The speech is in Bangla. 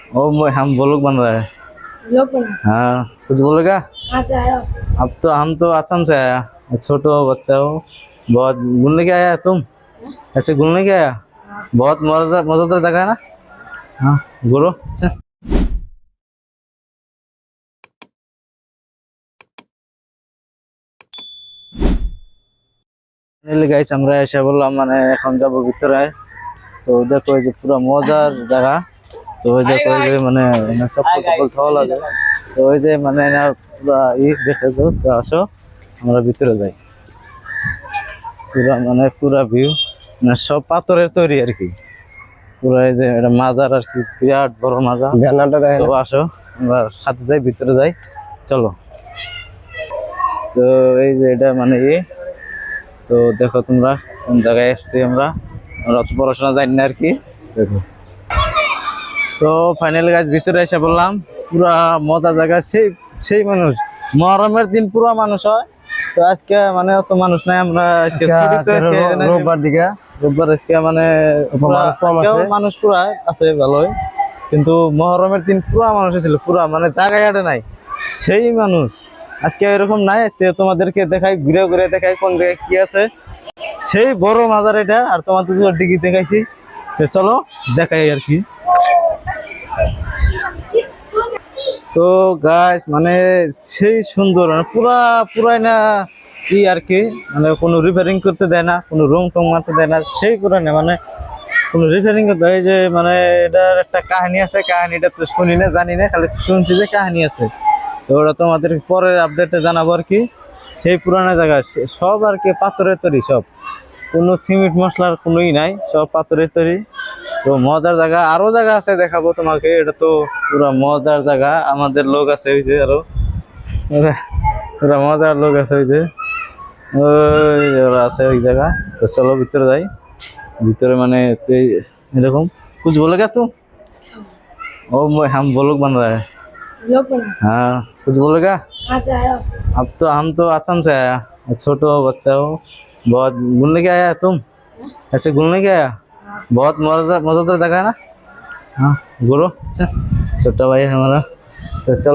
हम ब्लॉग बन रहा है। लोग बना। हाँ, कुछ बोलेगा? कहाँ से आए हो? अब तो हम तो असम से आया, छोटो बच्चा हो। बहुत घूमने के आया है तुम? ऐसे घूमने के आया? बहुत मजेदार जगह है ना। हाँ, घूरो चल। গাইস আমরা এসে বললাম মানে এখন যাব ভিতরে। তো দেখো এই যে পুরো মজার জায়গা। তো ওই দেখো এই যে মানে চপ্পল টপ্পল খাওয়া লাগে। তো ওই যে মানে পুরা দেখেছো, তো আসো আমরা ভিতরে যাই। পুরা মানে পুরা ভিউ মানে সব পাথরের তৈরি আর কি। পুরা এই যে এটা মাজার আর কি, বিরাট বড় মাজার। তো আসো আমরা সাথে যাই, ভিতরে যাই, চলো। তো এই যে এটা মানে তো দেখো তোমরা কোন জায়গায় এসছি আমরা অত পড়াশোনা জানি না আর কি। দেখো তো ফাইনালি গাইস ভিতরে এসে বললাম পুরা মজা জায়গা। সেই সেই মানুষ মহরমের দিন পুরা মানুষ হয়। তো আজকে মানে অত মানুষ নাই, আমরা আজকে রোববার আজকে মানে মানুষ পুরা আছে ভালোই, কিন্তু মহরমের দিন পুরা মানুষ ছিল, পুরা মানে জায়গায় আটে নাই সেই মানুষ। আজকে এরকম নাই, তোমাদেরকে দেখাই, ঘুরে ঘুরে দেখাই কোন জায়গায় কি আছে। সেই বড় মাজার এটা, আর তোমাদের ডিগি দেখাইছি। চলো দেখাই আর কি। তো গাইস মানে সেই সুন্দর, মানে পুরাই না কি আর কি, মানে কোনো রিপেয়ারিং করতে দেয় না, কোনো রং টং মারতে দেয় না, সেই পুরানো মানে কোনো রিপেয়ারিং করতে হয়। যে মানে এটার একটা কাহিনী আছে, কাহিনীটা তো শুনি না, জানি না, খালি শুনছি যে কাহিনী আছে। তো ওটা তোমাদের পরের আপডেটে জানাবো আর কি। সেই পুরানো জায়গা সব আর কি পাথরের তৈরি, সব কোনো সিমেন্ট মশলার কোনোই নাই, সব পাথরের তৈরি। তো মজার জায়গা, আরো জায়গা আছে দেখাবো তোমাকে। এটা তো পুরা মজার জায়গা, আমাদের লোক আছে ওই যে আরো পুরা মজার লোক আছে ওই যে, ওই ওরা আছে ওই জায়গা। তো চলো ভিতরে যাই। ভিতরে মানে এরকম कुछ बोलेगा तू? हम ब्लॉग बन रहा है। लोग बना। हाँ, कुछ बोलेगा? कहाँ से आए हो? अब तो हम तो असम से आया, छोटो बच्चा हो। बहुत घूमने के आया है तुम? ऐसे घूमने के आया? बहुत मजेदार जगह है ना। हाँ, घूरो चल, छोटा भाई है हमारा। तो चलो।